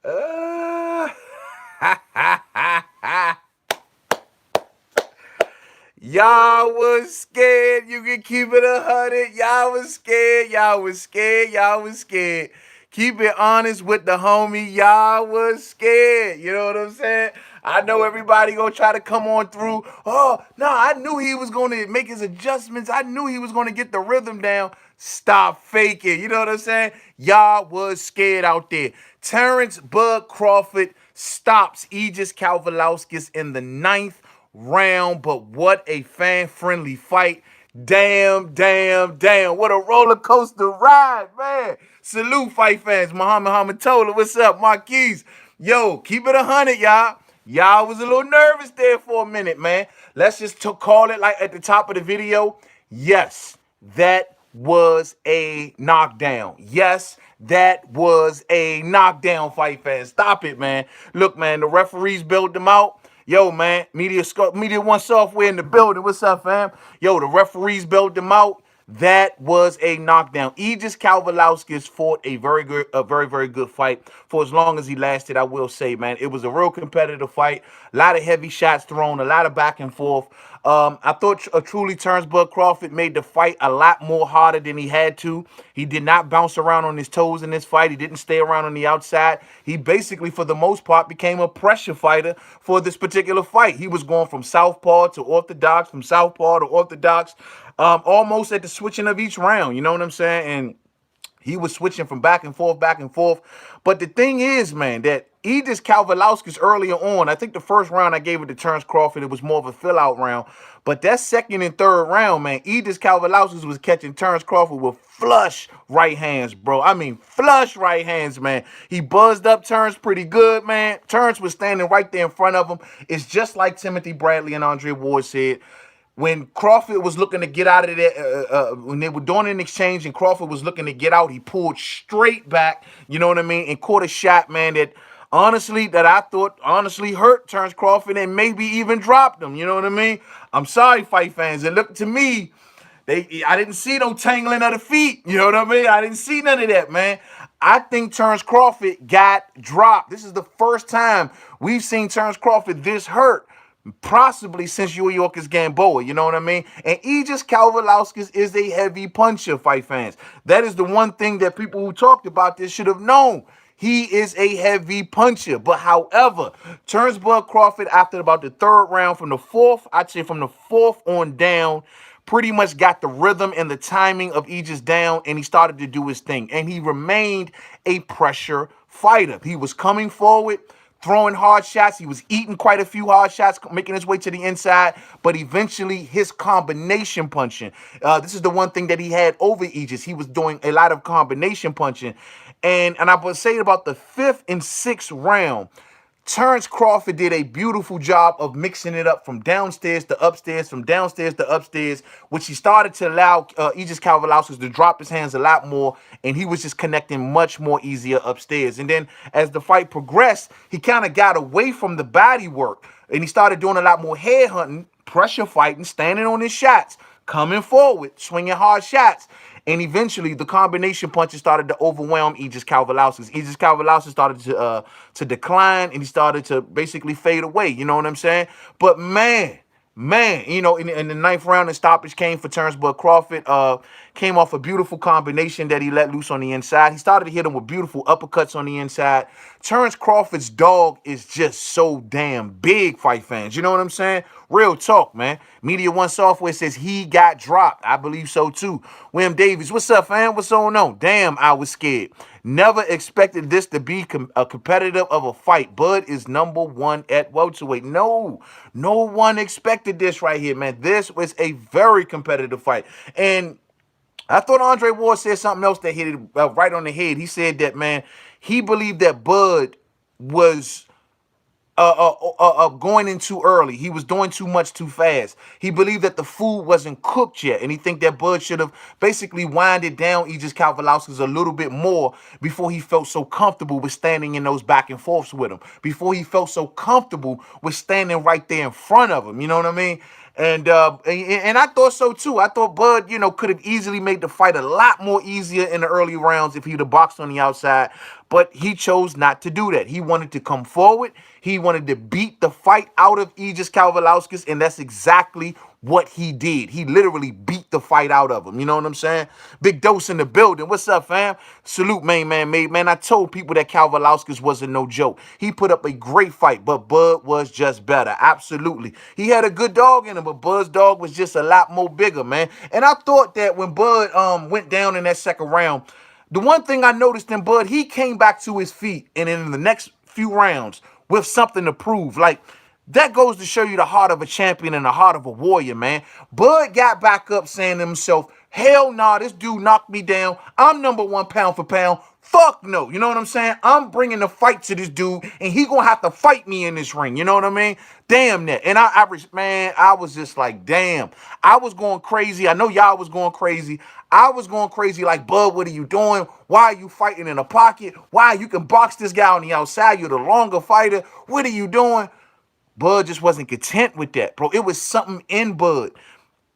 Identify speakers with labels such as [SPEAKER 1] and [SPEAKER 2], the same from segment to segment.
[SPEAKER 1] Uh, Y'all was scared. You can keep it 100. Y'all was scared. Y'all was scared. Y'all was scared. Keep it honest with the homie. Y'all was scared. You know what I'm saying? I know everybody gonna try to come on through. Oh, no, I knew he was gonna make his adjustments. I knew he was gonna get the rhythm down. Stop faking. You know what I'm saying? Y'all was scared out there. Terrance Bud Crawford stops Edjius Kauvalauskis in the ninth round, but what a fan-friendly fight. Damn, damn, damn. What a roller coaster ride, man. Salute, fight fans. Muhammad Hamatola, what's up? Marquise. Yo, keep it 100, y'all. Y'all was a little nervous there for a minute, man. Let's just call it like at the top of the video. Yes, that was a knockdown. Yes, that was a knockdown, fight fans. Stop it, man. Look, man, the referees bailed them out. Yo, man, Media One Software in the building. What's up, fam? Yo, the referees bailed them out. That was a knockdown. Edjius Kauvalauskis fought a very, very good fight for as long as he lasted. I will say, man, it was a real competitive fight. A lot of heavy shots thrown, a lot of back and forth. I thought truly Terrance Bud Crawford made the fight a lot more harder than he had to. He did not bounce around on his toes in this fight. He didn't stay around on the outside. He basically, for the most part, became a pressure fighter for this particular fight. He was going from southpaw to orthodox, from southpaw to orthodox, almost at the switching of each round. You know what I'm saying? And he was switching from back and forth, back and forth. But the thing is, man, that Edjius Kauvalauskis earlier on, I think the first round I gave it to Terrance Crawford, it was more of a fill-out round. But that second and third round, man, Edjius Kauvalauskis was catching Terrance Crawford with flush right hands, bro. I mean, flush right hands, man. He buzzed up Terrance pretty good, man. Terrance was standing right there in front of him. It's just like Timothy Bradley and Andre Ward said. When Crawford was looking to get out of there, when they were doing an exchange and Crawford was looking to get out, he pulled straight back, you know what I mean, and caught a shot, man, that I thought honestly hurt Terrance Crawford and maybe even dropped him, you know what I mean? I'm sorry, fight fans. It looked to me, I didn't see no tangling of the feet, you know what I mean? I didn't see none of that, man. I think Terrance Crawford got dropped. This is the first time we've seen Terrance Crawford this hurt, possibly since Yorkis Gamboa, you know what I mean? And Edjius Kauvalauskis is a heavy puncher, fight fans. That is the one thing that people who talked about this should have known. He is a heavy puncher. But however, Terrance Bud Crawford, after about the third round, from the fourth, I'd say from the fourth on down, pretty much got the rhythm and the timing of Edjius down, and he started to do his thing. And he remained a pressure fighter. He was coming forward, throwing hard shots. He was eating quite a few hard shots, making his way to the inside. But eventually, his combination punching. This is the one thing that he had over Edjius. He was doing a lot of combination punching. And I would say about the fifth and sixth round, Terrance Crawford did a beautiful job of mixing it up from downstairs to upstairs, from downstairs to upstairs, which he started to allow Edjius Kauvalauskis to drop his hands a lot more, and he was just connecting much more easier upstairs. And then as the fight progressed, he kind of got away from the body work, and he started doing a lot more head hunting, pressure fighting, standing on his shots, coming forward, swinging hard shots. And eventually, the combination punches started to overwhelm Edjius Kauvalauskis. Edjius Kauvalauskis started to decline, and he started to basically fade away. You know what I'm saying? But man, you know, in the ninth round, the stoppage came for Terrance Bud Crawford. Came off a beautiful combination that he let loose on the inside. He started to hit him with beautiful uppercuts on the inside. Terrance Crawford's dog is just so damn big, fight fans. You know what I'm saying? Real talk, man. Media One Software says he got dropped. I believe so, too. William Davies, what's up, fam? What's going on? Damn, I was scared. Never expected this to be a competitive of a fight. Bud is #1 at welterweight. No one expected this right here, man. This was a very competitive fight. And I thought Andre Ward said something else that hit it right on the head. He said that, man, he believed that Bud was going in too early. He was doing too much too fast. He believed that the food wasn't cooked yet, and he think that Bud should have basically winded down Edjius Kauvalauskis a little bit more before he felt so comfortable with standing in those back and forths with him, before he felt so comfortable with standing right there in front of him. You know what I mean? And I thought so too. I thought Bud, could have easily made the fight a lot more easier in the early rounds if he'd have boxed on the outside. But he chose not to do that. He wanted to come forward. He wanted to beat the fight out of Edjius Kauvalauskis, and that's exactly what he did. He literally beat the fight out of him. You know what I'm saying? Big Dose in the building. What's up, fam? Salute, main man, made. Man, I told people that Kauvalauskis wasn't no joke. He put up a great fight, but Bud was just better. Absolutely. He had a good dog in him, but Bud's dog was just a lot more bigger, man. And I thought that when Bud went down in that second round, the one thing I noticed in Bud, he came back to his feet, and in the next few rounds with something to prove. Like, that goes to show you the heart of a champion and the heart of a warrior, man. Bud got back up saying to himself, hell nah, this dude knocked me down. I'm number one pound for pound. Fuck no. You know what I'm saying? I'm bringing the fight to this dude, and he gonna have to fight me in this ring. You know what I mean? Damn that. And I was just like, damn. I was going crazy. I know y'all was going crazy. I was going crazy like, Bud, what are you doing? Why are you fighting in a pocket? Why? You can box this guy on the outside. You're the longer fighter. What are you doing? Bud just wasn't content with that, bro. It was something in Bud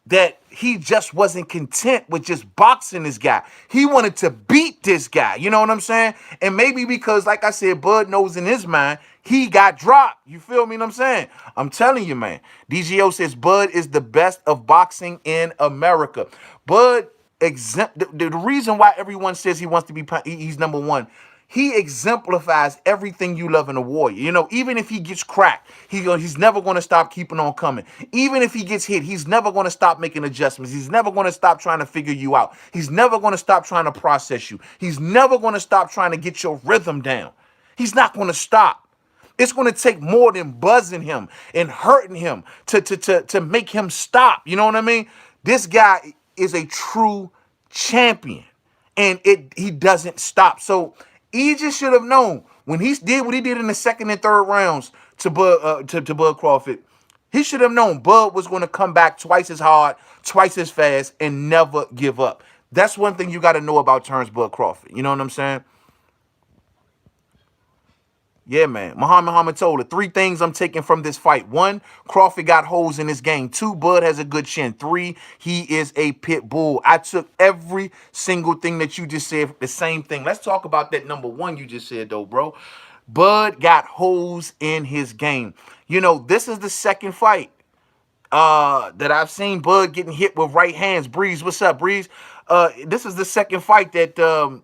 [SPEAKER 1] that he just wasn't content with just boxing this guy. He wanted to beat this guy. You know what I'm saying? And maybe because, like I said, Bud knows in his mind he got dropped. You feel me what I'm saying? I'm telling you, man. DGO says Bud is the best of boxing in America. Bud, the reason why everyone says he wants to be, he's number one, he exemplifies everything you love in a warrior. You know, even if he gets cracked, he's never going to stop keeping on coming. Even if he gets hit, he's never going to stop making adjustments. He's never going to stop trying to figure you out. He's never going to stop trying to process you. He's never going to stop trying to get your rhythm down. He's not going to stop. It's going to take more than buzzing him and hurting him to make him stop. You know what I mean? This guy is a true champion, and he doesn't stop. So he just should have known when he did what he did in the second and third rounds to Bud Crawford. He should have known Bud was going to come back twice as hard, twice as fast, and never give up. That's one thing you got to know about Terrance Bud Crawford. You know what I'm saying? Yeah, man. Muhammad told her 3 things I'm taking from this fight. 1, Crawford got holes in his game. 2, Bud has a good chin. 3, he is a pit bull. I took every single thing that you just said, the same thing. Let's talk about that number 1 you just said, though, bro. Bud got holes in his game. You know, this is the second fight that I've seen Bud getting hit with right hands. Breeze, what's up, Breeze? This is the second fight that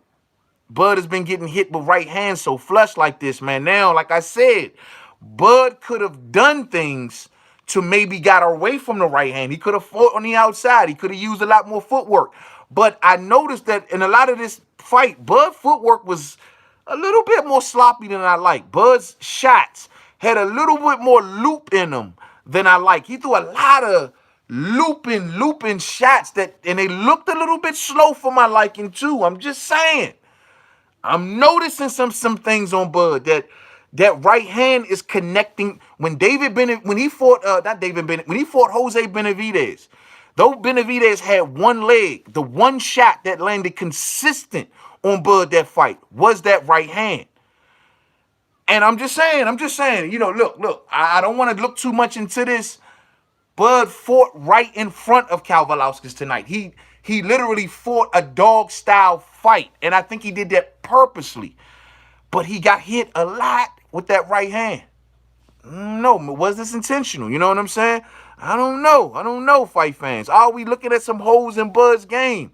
[SPEAKER 1] Bud has been getting hit with right hands so flush like this, man. Now, like I said, Bud could have done things to maybe got away from the right hand. He could have fought on the outside. He could have used a lot more footwork. But I noticed that in a lot of this fight, Bud's footwork was a little bit more sloppy than I like. Bud's shots had a little bit more loop in them than I like. He threw a lot of looping shots and they looked a little bit slow for my liking too. I'm just saying. I'm noticing some things on Bud that right hand is connecting. When he fought Jose Benavidez, though Benavidez had one leg, the one shot that landed consistent on Bud that fight was that right hand. And I'm just saying, you know, look, I don't want to look too much into this. Bud fought right in front of Kauvalauskis tonight. He literally fought a dog-style fight, and I think he did that purposely. But he got hit a lot with that right hand. No, was this intentional? You know what I'm saying? I don't know, fight fans. Are we looking at some holes in Bud's game?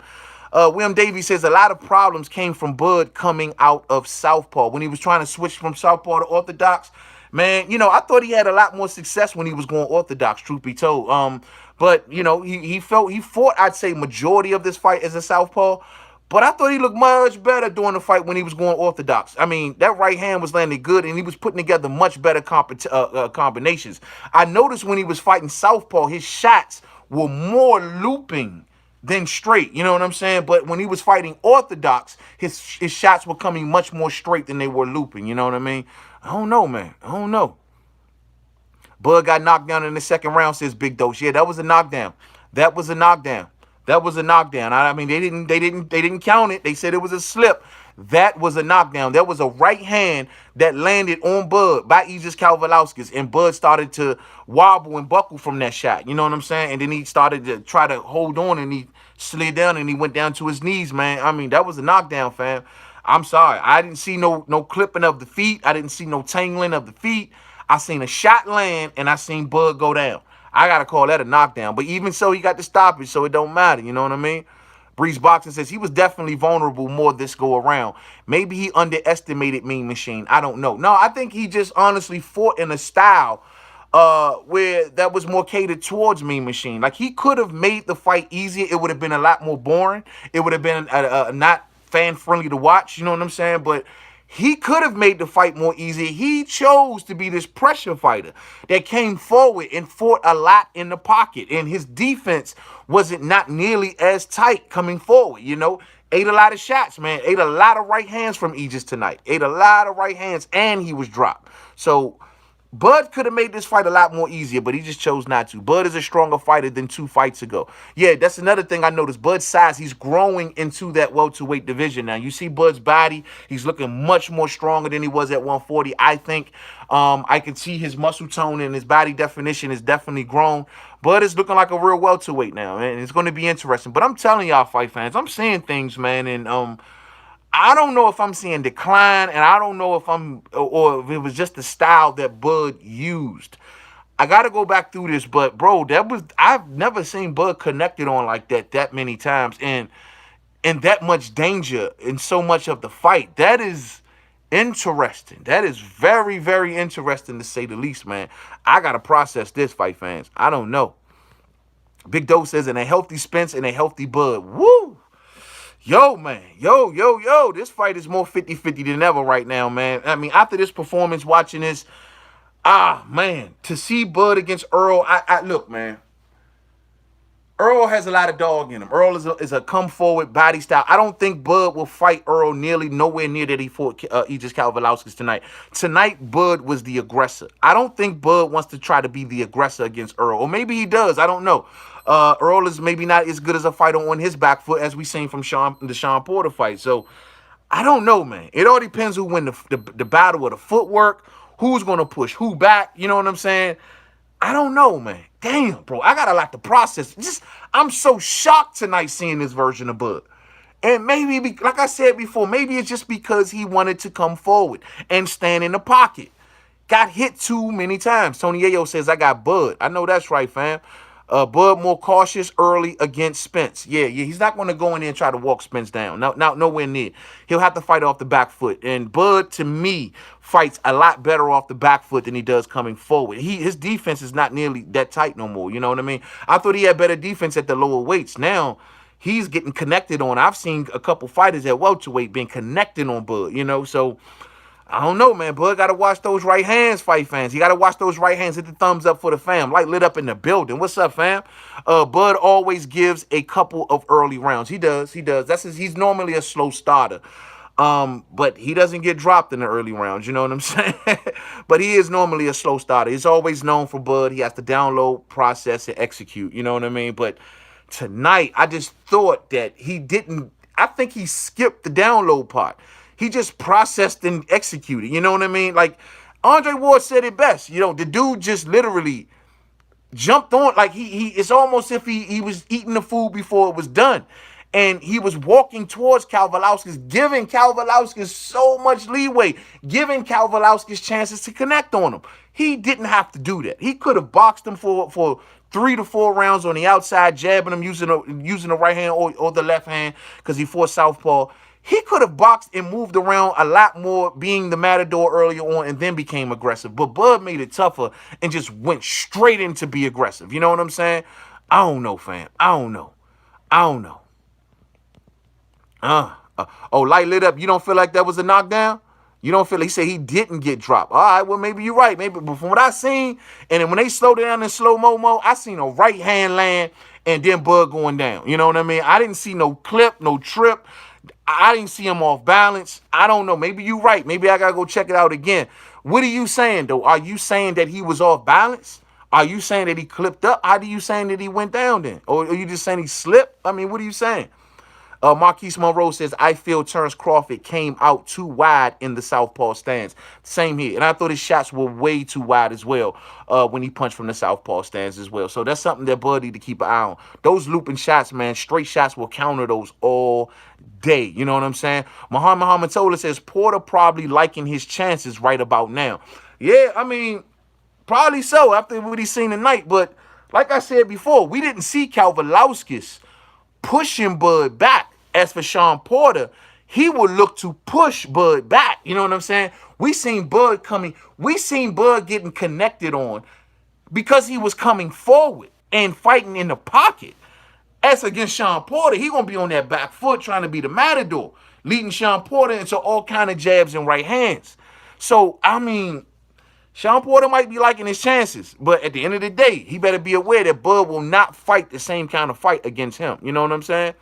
[SPEAKER 1] William Davies says a lot of problems came from Bud coming out of Southpaw. When he was trying to switch from Southpaw to Orthodox, man, you know, I thought he had a lot more success when he was going Orthodox, truth be told. But, you know, he fought, I'd say, majority of this fight as a Southpaw. But I thought he looked much better during the fight when he was going Orthodox. I mean, that right hand was landing good, and he was putting together much better combinations. I noticed when he was fighting Southpaw, his shots were more looping than straight. You know what I'm saying? But when he was fighting Orthodox, his shots were coming much more straight than they were looping. You know what I mean? I don't know, man. I don't know. Bud got knocked down in the second round, says Big Dose. Yeah, that was a knockdown. That was a knockdown. I mean, they didn't count it. They said it was a slip. That was a knockdown. There was a right hand that landed on Bud by Edjius Kauvalauskis, and Bud started to wobble and buckle from that shot. You know what I'm saying? And then he started to try to hold on, and he slid down, and he went down to his knees, man. I mean, that was a knockdown, fam. I'm sorry. I didn't see no clipping of the feet. I didn't see no tangling of the feet. I seen a shot land, and I seen Bud go down. I got to call that a knockdown. But even so, he got the stoppage, so it don't matter. You know what I mean? Breeze Boxing says he was definitely vulnerable more this go around. Maybe he underestimated Mean Machine. I don't know. No, I think he just honestly fought in a style where that was more catered towards Mean Machine. Like, he could have made the fight easier. It would have been a lot more boring. It would have been not fan-friendly to watch. You know what I'm saying? But he could have made the fight more easy. He chose to be this pressure fighter that came forward and fought a lot in the pocket. And his defense wasn't not nearly as tight coming forward, you know. Ate a lot of shots, man. Ate a lot of right hands from Edjius tonight. Ate a lot of right hands, and he was dropped. So Bud could have made this fight a lot more easier, but he just chose not to. Bud is a stronger fighter than 2 fights ago. Yeah, that's another thing I noticed. Bud's size, he's growing into that welterweight division now. You see Bud's body, he's looking much more stronger than he was at 140, I think. I can see his muscle tone and his body definition is definitely grown. Bud is looking like a real welterweight now, and it's going to be interesting. But I'm telling y'all, fight fans, I'm seeing things, man, and I don't know if I'm seeing decline, and I don't know if or if it was just the style that Bud used. I got to go back through this, but bro, I've never seen Bud connected on like that many times, and in that much danger in so much of the fight. That is interesting. That is very, very interesting to say the least, man. I got to process this, fight fans. I don't know. Big Doe says, in a healthy Spence and a healthy Bud. Woo! Yo, man. Yo. This fight is more 50-50 than ever right now, man. I mean, after this performance, watching this, man, to see Bud against Earl, I look, man. Earl has a lot of dog in him. Earl is a come-forward body style. I don't think Bud will fight Earl nowhere near that he fought Edjius Kauvalauskis tonight. Tonight, Bud was the aggressor. I don't think Bud wants to try to be the aggressor against Earl. Or maybe he does. I don't know. Earl is maybe not as good as a fighter on his back foot as we seen from the Sean Porter fight. So, I don't know, man. It all depends who win the battle of the footwork, who's going to push who back. You know what I'm saying? I don't know, man. Damn, bro. I got a lot to process. I'm so shocked tonight seeing this version of Bud. And maybe, like I said before, maybe it's just because he wanted to come forward and stand in the pocket. Got hit too many times. Tony Ayo says, I got Bud. I know that's right, fam. Bud more cautious early against Spence. Yeah, he's not going to go in there and try to walk Spence down. Nowhere near. He'll have to fight off the back foot. And Bud, to me, fights a lot better off the back foot than he does coming forward. His defense is not nearly that tight no more. You know what I mean? I thought he had better defense at the lower weights. Now, he's getting connected on. I've seen a couple fighters at welterweight being connected on Bud, you know, so I don't know, man. Bud got to watch those right hands, fight fans. He got to watch those right hands. Hit the thumbs up for the fam. Light lit up in the building. What's up, fam? Bud always gives a couple of early rounds. He does. He's normally a slow starter. But he doesn't get dropped in the early rounds. You know what I'm saying? But he is normally a slow starter. He's always known for Bud. He has to download, process, and execute. You know what I mean? But tonight, I just thought that he didn't. I think he skipped the download part. He just processed and executed. You know what I mean? Like, Andre Ward said it best. You know, the dude just literally jumped on. Like, it's almost if he was eating the food before it was done. And he was walking towards Kauvalauskis, giving Kauvalauskis so much leeway, giving Kauvalauskis chances to connect on him. He didn't have to do that. He could have boxed him for 3 to 4 rounds on the outside, jabbing him using the right hand or the left hand because he fought southpaw. He could have boxed and moved around a lot more, being the matador earlier on, and then became aggressive. But Bud made it tougher and just went straight in to be aggressive. You know what I'm saying? I don't know, fam. I don't know. Light lit up. You don't feel like that was a knockdown? You don't feel, he said he didn't get dropped. All right, well, maybe you're right. Maybe, but from what I seen, and then when they slowed it down in slow-mo, I seen a right hand land and then Bud going down. You know what I mean? I didn't see no clip, no trip. I didn't see him off balance. I don't know. Maybe you're right. Maybe I got to go check it out again. What are you saying, though? Are you saying that he was off balance? Are you saying that he clipped up? How are you saying that he went down then? Or are you just saying he slipped? I mean, what are you saying? Marquise Monroe says, I feel Terrance Crawford came out too wide in the southpaw stance. Same here. And I thought his shots were way too wide as well when he punched from the southpaw stance as well. So that's something that Bud need to keep an eye on. Those looping shots, man, straight shots will counter those all day. You know what I'm saying? Muhammad Tola says, Porter probably liking his chances right about now. Yeah, I mean, probably so after what he's seen tonight. But like I said before, we didn't see Kauvalauskis pushing Bud back. As for Sean Porter, he would look to push Bud back. You know what I'm saying? We seen Bud coming. We seen Bud getting connected on because he was coming forward and fighting in the pocket. As against Sean Porter, he gonna be on that back foot trying to be the matador, leading Sean Porter into all kind of jabs and right hands. So, I mean, Sean Porter might be liking his chances, but at the end of the day, he better be aware that Bud will not fight the same kind of fight against him. You know what I'm saying?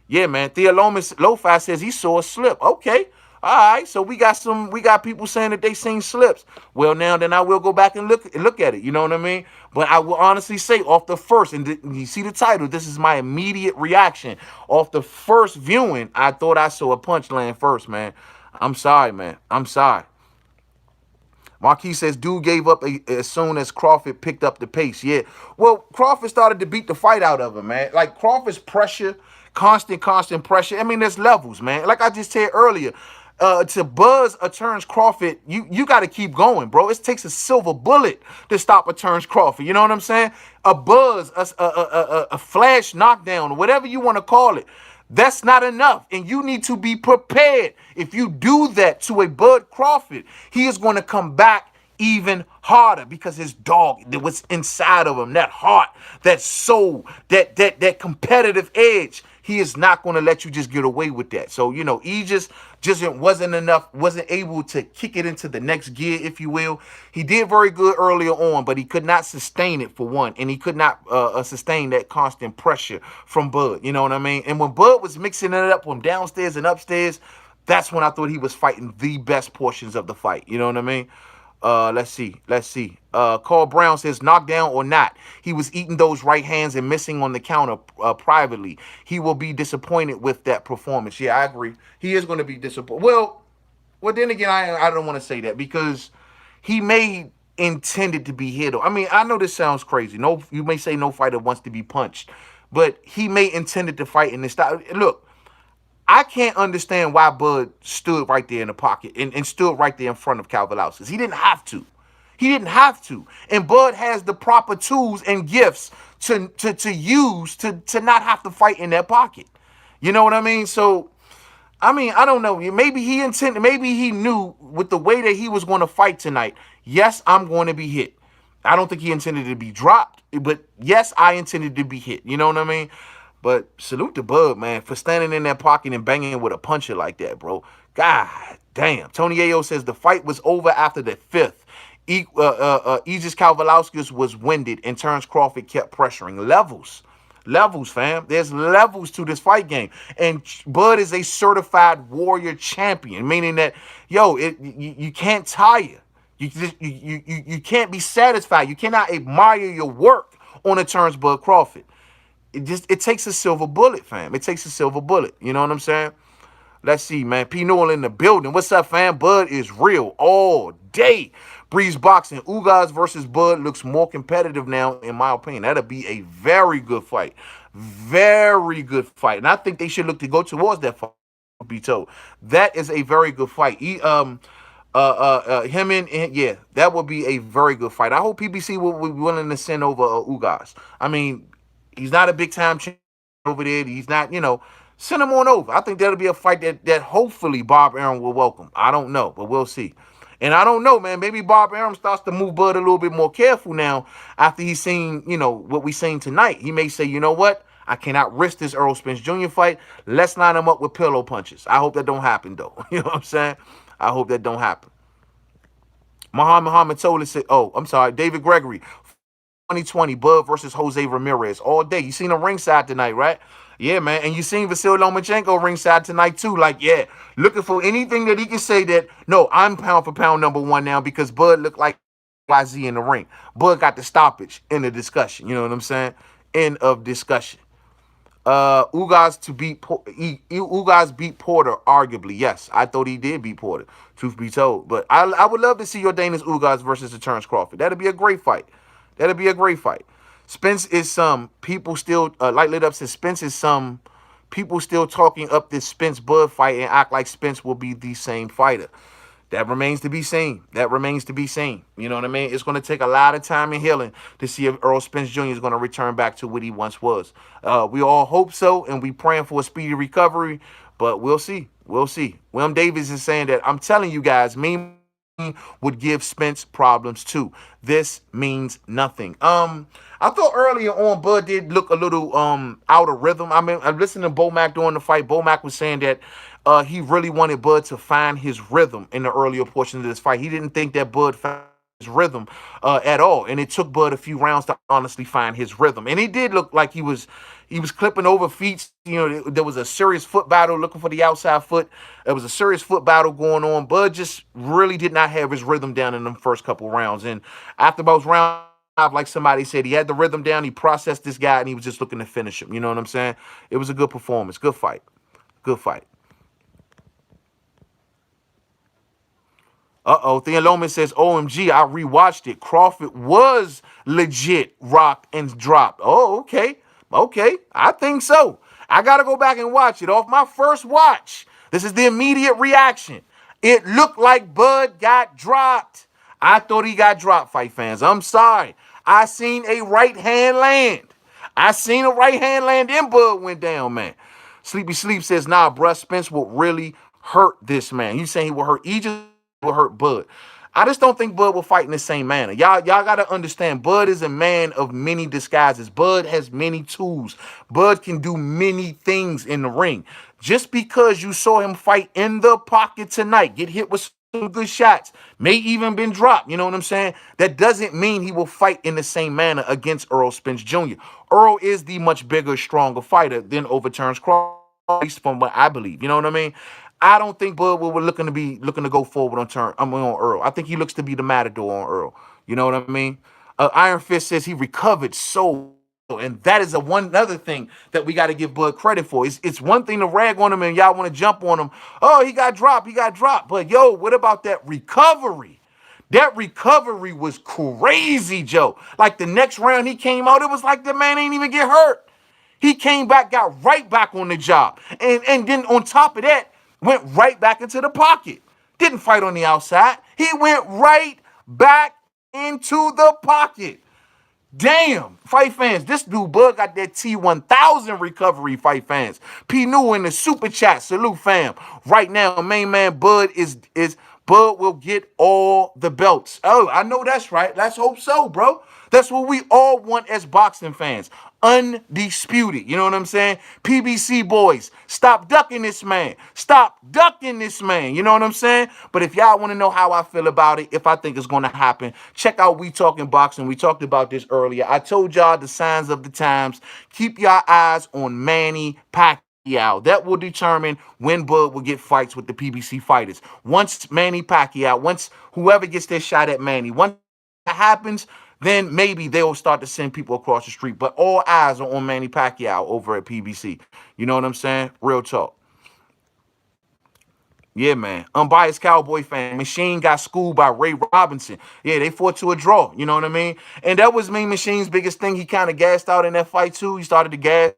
[SPEAKER 1] Yeah, man. Thea Lo-Fi says he saw a slip. Okay. All right. So we got people saying that they seen slips. Well, now then I will go back and look at it. You know what I mean? But I will honestly say off the first, and you see the title, this is my immediate reaction. Off the first viewing, I thought I saw a punch land first, man. I'm sorry, man. I'm sorry. Marquis says, dude gave up as soon as Crawford picked up the pace. Yeah. Well, Crawford started to beat the fight out of him, man. Like, Crawford's pressure, constant pressure. I mean, there's levels, man. Like I just said earlier, to buzz a Terrance Crawford, you got to keep going, bro. It takes a silver bullet to stop a Terrance Crawford. You know what I'm saying? A buzz, a flash knockdown, whatever you want to call it. That's not enough, and you need to be prepared. If you do that to a Bud Crawford, he is going to come back even harder because his dog, what's inside of him, that heart, that soul, that competitive edge, he is not going to let you just get away with that. So, you know, he just wasn't able to kick it into the next gear, if you will. He did very good earlier on, but he could not sustain it for one, and he could not sustain that constant pressure from Bud. You know what I mean? And when Bud was mixing it up from downstairs and upstairs, that's when I thought he was fighting the best portions of the fight. You know what I mean? Let's see. Carl Brown says, knockdown or not, he was eating those right hands and missing on the counter privately. He will be disappointed with that performance. Yeah, I agree. He is going to be disappointed. Well, then again, I don't want to say that because he may intended to be hit. I mean, I know this sounds crazy. No, you may say no fighter wants to be punched, but he may intended to fight in this style. Look, I can't understand why Bud stood right there in the pocket and stood right there in front of Kauvalauskis. He didn't have to. He didn't have to. And Bud has the proper tools and gifts to use to not have to fight in that pocket. You know what I mean? So, I mean, I don't know. Maybe he knew with the way that he was going to fight tonight, yes, I'm going to be hit. I don't think he intended to be dropped, but yes, I intended to be hit. You know what I mean? But salute to Bud, man, for standing in that pocket and banging with a puncher like that, bro. God damn. Tony Ayo says the fight was over after the fifth. Edjius Kauvalauskis was winded and Terrance Crawford kept pressuring. Levels, fam. There's levels to this fight game. And Bud is a certified warrior champion, meaning that, you can't tire. You can't be satisfied. You cannot admire your work on a Terrance Bud Crawford. It takes a silver bullet, fam. It takes a silver bullet. You know what I'm saying? Let's see, man. P. Newell in the building. What's up, fam? Bud is real all day. Breeze Boxing. Ugas versus Bud looks more competitive now, in my opinion. That'll be a very good fight. Very good fight. And I think they should look to go towards that fight, be told. That is a very good fight. That would be a very good fight. I hope PBC will be willing to send over Ugas. I mean, he's not a big-time champion over there. He's not, send him on over. I think that'll be a fight that hopefully Bob Arum will welcome. I don't know, but we'll see. And I don't know, man. Maybe Bob Arum starts to move Bud a little bit more careful now after he's seen, what we seen tonight. He may say, you know what? I cannot risk this Errol Spence Jr. fight. Let's line him up with pillow punches. I hope that don't happen, though. You know what I'm saying? I hope that don't happen. Muhammad Tola said, David Gregory. 2020, Bud versus Jose Ramirez all day. You seen him ringside tonight, right? Yeah, man. And you seen Vasily Lomachenko ringside tonight, too. Like, yeah, looking for anything that he can say that, no, I'm pound for pound number one now because Bud looked like YZ in the ring. Bud got the stoppage in the discussion. You know what I'm saying? End of discussion. Ugas to beat Ugas beat Porter arguably. Yes, I thought he did beat Porter. Truth be told, but I would love to see Jordanis Ugas versus the Terrance Crawford. That'd be a great fight. That'd be a great fight. Spence is some people still Light Lit Up says Spence is some people still talking up this Spence Bud fight and act like Spence will be the same fighter. That remains to be seen. That remains to be seen. You know what I mean? It's going to take a lot of time and healing to see if Earl Spence Jr. is going to return back to what he once was. We all hope so, and we praying for a speedy recovery, but we'll see. We'll see. William Davis is saying that I'm telling you guys, me would give Spence problems too. This means nothing. I thought earlier on Bud did look a little out of rhythm. I mean, I listened to Bo Mack during the fight. Bo Mack was saying that he really wanted Bud to find his rhythm in the earlier portion of this fight. He didn't think that Bud found his rhythm at all, and it took Bud a few rounds to honestly find his rhythm. And he did look like he was clipping over feet. You know, there was a serious foot battle looking for the outside foot. There was a serious foot battle going on. Bud just really did not have his rhythm down in them first couple rounds. And after about round five, like somebody said, he had the rhythm down. He processed this guy, and he was just looking to finish him. You know what I'm saying? It was a good performance. Good fight. Good fight. Thea Loman says, OMG, I rewatched it. Crawford was legit rocked and dropped. Oh, okay. Okay. I think so. I got to go back and watch it. Off my first watch, this is the immediate reaction. It looked like Bud got dropped. I thought he got dropped, fight fans. I'm sorry. I seen a right hand land. I seen a right hand land and Bud went down, man. Sleepy Sleep says, nah, bruh, Spence will really hurt this man. You saying he will hurt Edjius, will hurt Bud. I just don't think Bud will fight in the same manner. Y'all got to understand, Bud is a man of many disguises. Bud has many tools. Bud can do many things in the ring. Just because you saw him fight in the pocket tonight, get hit with some good shots, may even been dropped, you know what I'm saying? That doesn't mean he will fight in the same manner against Earl Spence Jr. Earl is the much bigger, stronger fighter than overturns Crawford, at least from what I believe. You know what I mean? I don't think Bud will looking to go forward on Earl. I think he looks to be the matador on Earl. You know what I mean? Iron Fist says he recovered so, and that is one other thing that we got to give Bud credit for. It's one thing to rag on him and y'all want to jump on him. Oh, he got dropped. But yo, what about that recovery? That recovery was crazy, Joe. Like the next round he came out, it was like the man ain't even get hurt. He came back, got right back on the job. And then on top of that, went right back into the pocket. Didn't fight on the outside. He went right back into the pocket. Damn, fight fans, this dude Bud got that T1000 recovery, fight fans. P New in the super chat, salute fam. Right now, main man Bud is Bud will get all the belts. Oh, I know that's right. Let's hope so, bro. That's what we all want as boxing fans. Undisputed. You know what I'm saying? PBC boys, stop ducking this man. Stop ducking this man. You know what I'm saying? But if y'all want to know how I feel about it, if I think it's going to happen, check out We Talking Boxing. We talked about this earlier. I told y'all the signs of the times. Keep your eyes on Manny Pacquiao. That will determine when Bud will get fights with the PBC fighters. Once Manny Pacquiao, once whoever gets their shot at Manny, once that happens, then maybe they'll start to send people across the street. But all eyes are on Manny Pacquiao over at PBC. You know what I'm saying? Real talk. Yeah, man. Unbiased Cowboy fan. Machine got schooled by Ray Robinson. Yeah, they fought to a draw. You know what I mean? And that was Mean Machine's biggest thing. He kind of gassed out in that fight, too. He started to gas.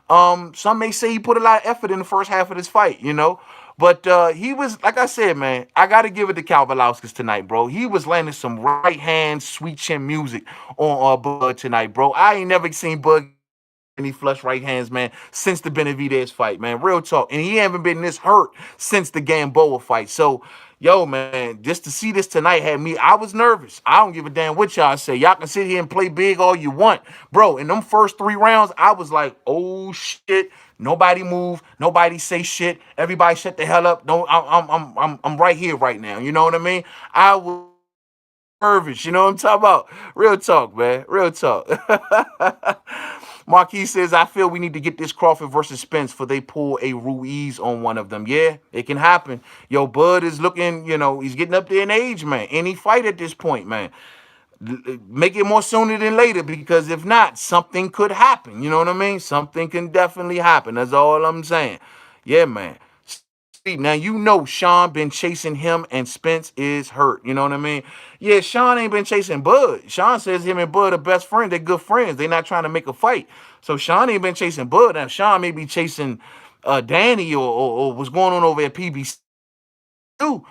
[SPEAKER 1] Some may say he put a lot of effort in the first half of this fight, you know. But he was, like I said, man, I got to give it to Kauvalauskis tonight, bro. He was landing some right hand, sweet chin music on Bud tonight, bro. I ain't never seen Bud any flush right hands, man, since the Benavidez fight, man. Real talk. And he haven't been this hurt since the Gamboa fight. So, yo, man, just to see this tonight had me, I was nervous. I don't give a damn what y'all say. Y'all can sit here and play big all you want. Bro, in them first 3 rounds, I was like, oh, shit. Nobody move. Nobody say shit. Everybody shut the hell up. Don't. I'm right here right now. You know what I mean? I was nervous. You know what I'm talking about? Real talk, man. Real talk. Marquis says, I feel we need to get this Crawford versus Spence for they pull a Ruiz on one of them. Yeah, it can happen. Yo, Bud is looking, you know, he's getting up there in age, man. Any fight at this point, man. Make it more sooner than later, because if not, something could happen. You know what I mean? Something can definitely happen. That's all I'm saying. Yeah, man. Now you know Sean been chasing him and Spence is hurt. You know what I mean? Yeah, Sean ain't been chasing Bud. Sean says him and Bud are best friends. They're good friends. They're not trying to make a fight. So Sean ain't been chasing Bud. Now Sean may be chasing Danny or what's going on over at PBC too.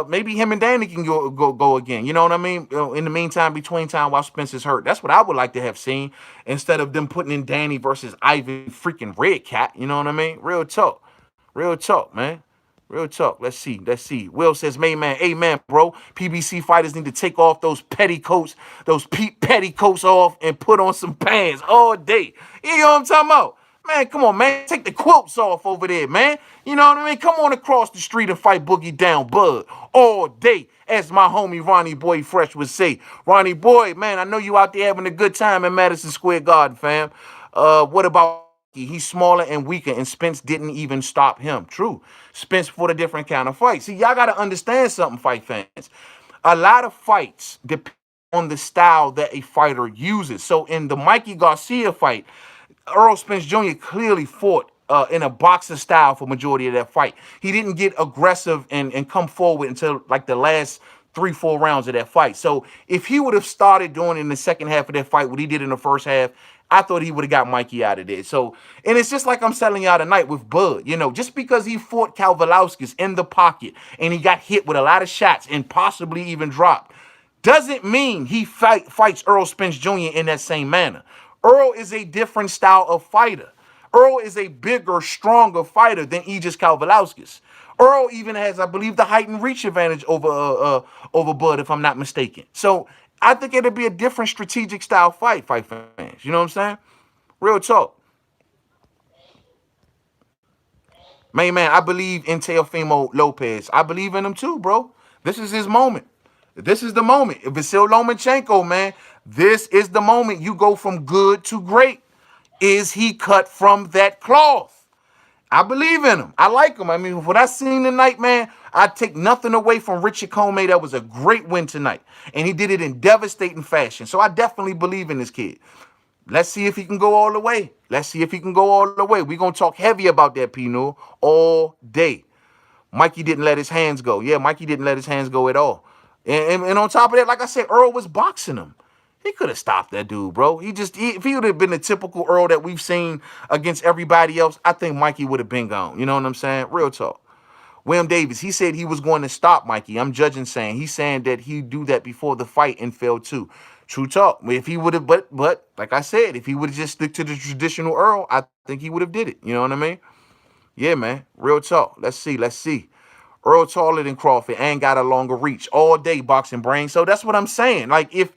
[SPEAKER 1] Maybe him and Danny can go again. You know what I mean? In the meantime, between time, while Spencer's hurt, that's what I would like to have seen, instead of them putting in Danny versus Ivan freaking Red Cat. You know what I mean? Real talk, man. Real talk. Let's see. Let's see. Will says, man, amen, bro. PBC fighters need to take off those petticoats, those petticoats off, and put on some pants all day. You know what I'm talking about? Man, come on, man. Take the quilts off over there, man. You know what I mean? Come on across the street and fight Boogie Down Bud all day, as my homie Ronnie Boy Fresh would say. Ronnie Boy, man, I know you out there having a good time in Madison Square Garden, fam. What about he's smaller and weaker, and Spence didn't even stop him? True. Spence fought a different kind of fight. See, y'all got to understand something, fight fans. A lot of fights depend on the style that a fighter uses. So in the Mikey Garcia fight, Earl Spence Jr. clearly fought in a boxer style for majority of that fight. He didn't get aggressive and come forward until like the last 3-4 rounds of that fight. So if he would have started doing in the second half of that fight what he did in the first half, I thought he would have got Mikey out of there. So, and it's just like I'm telling y'all tonight with Bud, you know, just because he fought Kauvalauskis in the pocket and he got hit with a lot of shots and possibly even dropped, doesn't mean he fights Earl Spence Jr. in that same manner. Earl is a different style of fighter. Earl is a bigger, stronger fighter than Edjius Kauvalauskis. Earl even has, I believe, the height and reach advantage over Bud, if I'm not mistaken. So I think it'll be a different strategic style fight fans. You know what I'm saying? Real talk. Man, I believe in Teofimo Lopez. I believe in him too, bro. This is his moment. This is the moment. Vasil Lomachenko, man, this is the moment you go from good to great. Is he cut from that cloth? I believe in him. I like him. I mean, what I seen tonight, man, I take nothing away from Richard Comey. That was a great win tonight. And he did it in devastating fashion. So I definitely believe in this kid. Let's see if he can go all the way. Let's see if he can go all the way. We're going to talk heavy about that, Pino, all day. Mikey didn't let his hands go. Yeah, Mikey didn't let his hands go at all. And on top of that, like I said, Earl was boxing him. He could have stopped that dude, bro. If he would have been the typical Earl that we've seen against everybody else, I think Mikey would have been gone. You know what I'm saying? Real talk. William Davis, he said he was going to stop Mikey. I'm judging saying. He's saying that he'd do that before the fight and failed too. True talk. If he would have, but like I said, if he would have just stick to the traditional Earl, I think he would have did it. You know what I mean? Yeah, man. Real talk. Let's see. Earl taller than Crawford and got a longer reach all day, boxing brain. So that's what I'm saying. Like, if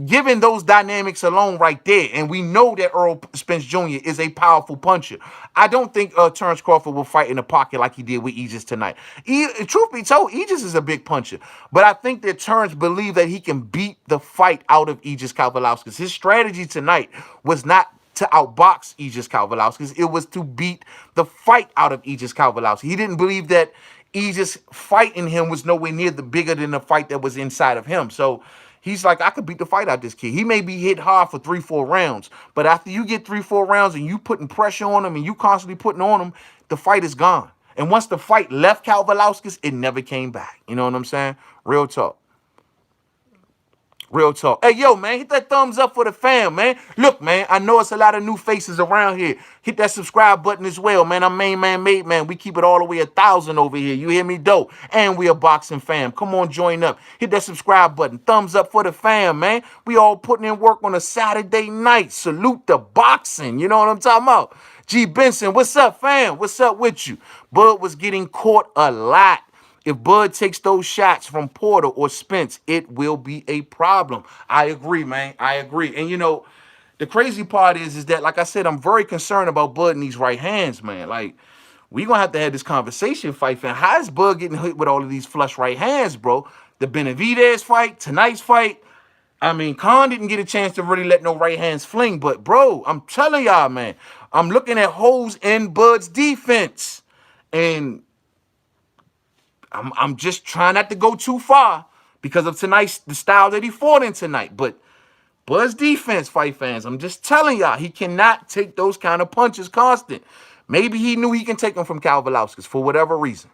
[SPEAKER 1] given those dynamics alone right there, and we know that Earl Spence Jr. is a powerful puncher, I don't think Terrance Crawford will fight in the pocket like he did with Edjius tonight. Truth be told, Edjius is a big puncher, but I think that Terrance believes that he can beat the fight out of Edjius Kauvalauskis. His strategy tonight was not to outbox Edjius Kauvalauskis. It was to beat the fight out of Edjius Kauvalauskis. He didn't believe that Edjius fighting him was nowhere near the bigger than the fight that was inside of him. So he's like, I could beat the fight out this kid. He may be hit hard for 3-4 rounds, but after you get 3-4 rounds and you putting pressure on him and you constantly putting on him, the fight is gone. And once the fight left Kauvalauskis, it never came back. You know what I'm saying? Real talk. Real talk. Hey, yo, man, hit that thumbs up for the fam, man. Look, man, I know it's a lot of new faces around here. Hit that subscribe button as well, man. I'm main man, made man. We keep it all the way 1,000 over here. You hear me, dope? And we a boxing fam. Come on, join up. Hit that subscribe button. Thumbs up for the fam, man. We all putting in work on a Saturday night. Salute the boxing. You know what I'm talking about? G. Benson, what's up, fam? What's up with you? Bud was getting caught a lot. If Bud takes those shots from Porter or Spence, it will be a problem. I agree, man. I agree. And, you know, the crazy part is that, like I said, I'm very concerned about Bud and these right hands, man. Like, we going to have this conversation, fight fan. How is Bud getting hit with all of these flush right hands, bro? The Benavidez fight, tonight's fight. I mean, Khan didn't get a chance to really let no right hands fling. But, bro, I'm telling y'all, man, I'm looking at holes in Bud's defense. And I'm just trying not to go too far, because of tonight's the style that he fought in tonight. But Bud's defense, fight fans, I'm just telling y'all, he cannot take those kind of punches constant. Maybe he knew he can take them from Kauvalauskis for whatever reason.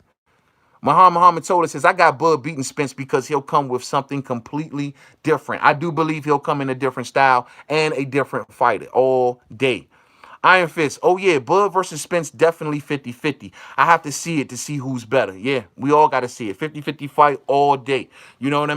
[SPEAKER 1] Muhammad told us, says, I got Bud beating Spence because he'll come with something completely different. I do believe he'll come in a different style and a different fighter all day. Iron Fist, oh yeah, Bud versus Spence, definitely 50-50. I have to see it to see who's better. Yeah, we all got to see it. 50-50 fight all day. You know what I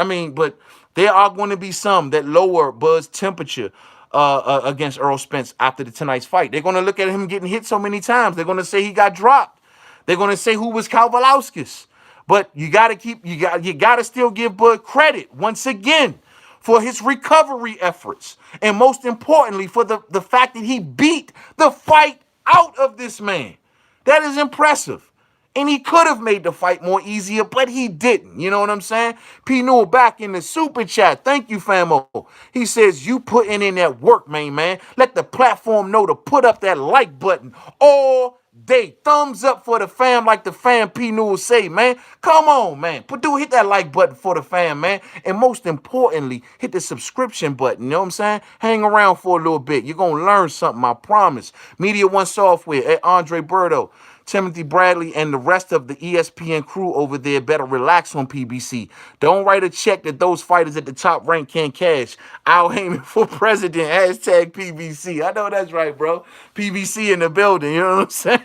[SPEAKER 1] mean? But there are going to be some that lower Bud's temperature against Errol Spence after tonight's fight. They're going to look at him getting hit so many times. They're going to say he got dropped. They're going to say who was Kauvalauskis. But you got to still give Bud credit once again for his recovery efforts. And most importantly, for the fact that he beat the fight out of this man. That is impressive. And he could have made the fight more easier, but he didn't. You know what I'm saying? P. Newell back in the super chat. Thank you, famo. He says, you putting in that work, man. Let the platform know to put up that like button all day. Thumbs up for the fam, like the fam P. Newell say, man. Come on, man. Hit that like button for the fam, man. And most importantly, hit the subscription button. You know what I'm saying? Hang around for a little bit. You're going to learn something, I promise. Media One Software at Andre Berto. Timothy Bradley and the rest of the ESPN crew over there better relax on PBC. Don't write a check that those fighters at the top rank can't cash. Al Heyman for president, hashtag PBC. I know that's right, bro. PBC in the building, you know what I'm saying?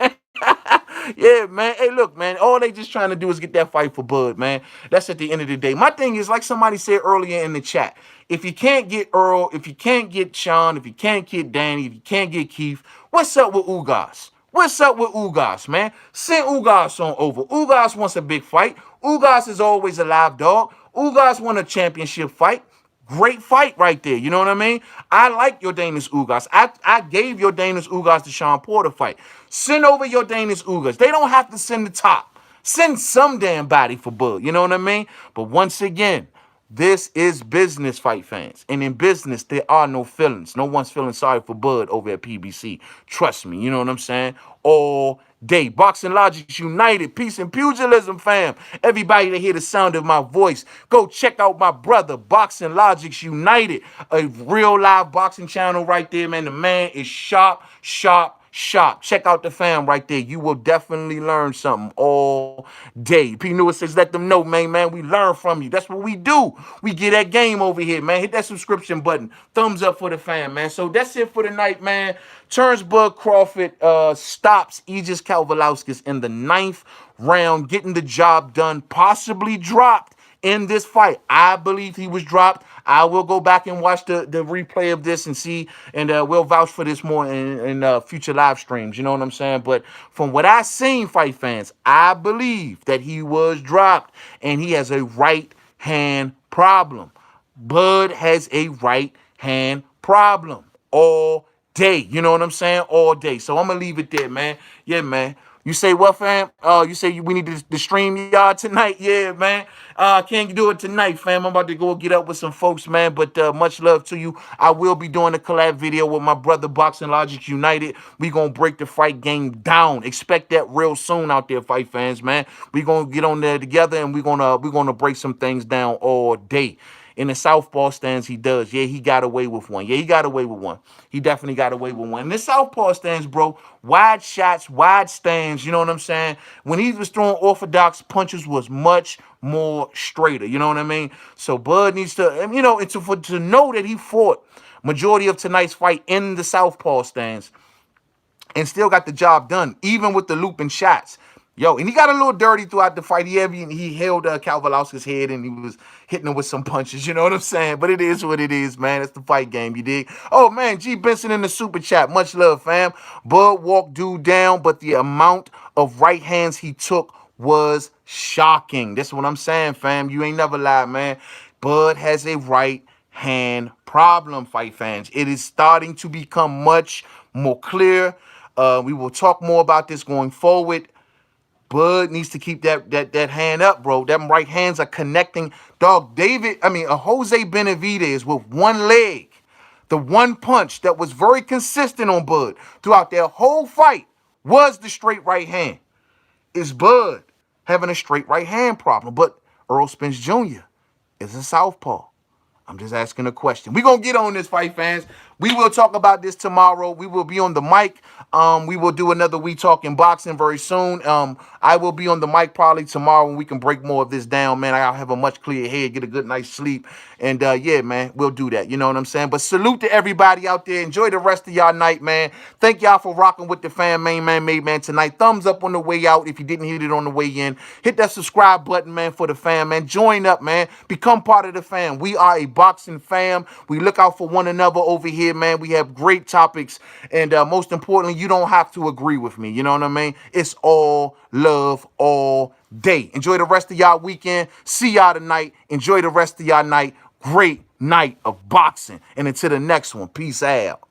[SPEAKER 1] Yeah, man. Hey, look, man. All they just trying to do is get that fight for Bud, man. That's at the end of the day. My thing is, like somebody said earlier in the chat, if you can't get Earl, if you can't get Sean, if you can't get Danny, if you can't get Keith, what's up with Ugas? What's up with Ugas, man? Send Ugas on over. Ugas wants a big fight. Ugas is always a live dog. Ugas won a championship fight. Great fight right there. You know what I mean? I like your Danish Ugas. I gave your Danish Ugas to Sean Porter fight. Send over your Danish Ugas. They don't have to send the top. Send some damn body for Bud. You know what I mean? But once again, this is business, fight fans. And in business, there are no feelings. No one's feeling sorry for Bud over at PBC. Trust me, you know what I'm saying? All day. Boxing Logics United. Peace and pugilism, fam. Everybody that hear the sound of my voice, go check out my brother, Boxing Logics United. A real live boxing channel right there, man. The man is sharp. Check out the fam right there. You will definitely learn something all day. P. Newell says, let them know, man. We learn from you. That's what we do. We get that game over here, man. Hit that subscription button. Thumbs up for the fam, man. So that's it for the night, man. Bud Crawford stops Edjius Kauvalauskis in the 9th round, getting the job done, possibly dropped in this fight. I believe he was dropped. I will go back and watch the replay of this and see, and we'll vouch for this more in future live streams. You know what I'm saying? But from what I've seen, fight fans, I believe that he was dropped, and he has a right hand problem. Bud has a right hand problem all day. You know what I'm saying? All day. So I'm going to leave it there, man. Yeah, man. You say what, fam? You say we need to stream y'all tonight? Yeah, man. Can't do it tonight, fam. I'm about to go get up with some folks, man. But much love to you. I will be doing a collab video with my brother, Boxing Logics United. We gonna break the fight game down. Expect that real soon out there, fight fans, man. We gonna get on there together, and we gonna break some things down all day. In the southpaw stands, he does. Yeah, he got away with one. Yeah, he got away with one. He definitely got away with one. In the southpaw stands, bro, wide shots, wide stands, you know what I'm saying? When he was throwing orthodox punches was much more straighter, you know what I mean? So Bud needs to, you know, to know that he fought majority of tonight's fight in the southpaw stands and still got the job done, even with the looping shots. Yo, and he got a little dirty throughout the fight. He held Kauvalauskis' head, and he was hitting him with some punches. You know what I'm saying? But it is what it is, man. It's the fight game, you dig? Oh, man, G. Benson in the super chat. Much love, fam. Bud walked dude down, but the amount of right hands he took was shocking. That's what I'm saying, fam. You ain't never lied, man. Bud has a right hand problem, fight fans. It is starting to become much more clear. We will talk more about this going forward. Bud needs to keep that hand up, bro. Them right hands are connecting. Dog, Jose Benavidez with one leg. The one punch that was very consistent on Bud throughout their whole fight was the straight right hand. Is Bud having a straight right hand problem? But Errol Spence Jr., is a southpaw? I'm just asking a question. We're going to get on this, fight fans. We will talk about this tomorrow. We will be on the mic. We will do another We Talking Boxing very soon. I will be on the mic probably tomorrow when we can break more of this down, man. I'll have a much clearer head, get a good night's sleep. And yeah, man, we'll do that. You know what I'm saying? But salute to everybody out there. Enjoy the rest of y'all night, man. Thank y'all for rocking with the fan, main man, made man tonight. Thumbs up on the way out if you didn't hit it on the way in. Hit that subscribe button, man, for the fam, man. Join up, man. Become part of the fam. We are a boxing fam. We look out for one another over here, man. We have great topics. And most importantly, you don't have to agree with me. You know what I mean? It's all love all day. Enjoy the rest of y'all weekend. See y'all tonight. Enjoy the rest of y'all night. Great night of boxing. And until the next one, peace out.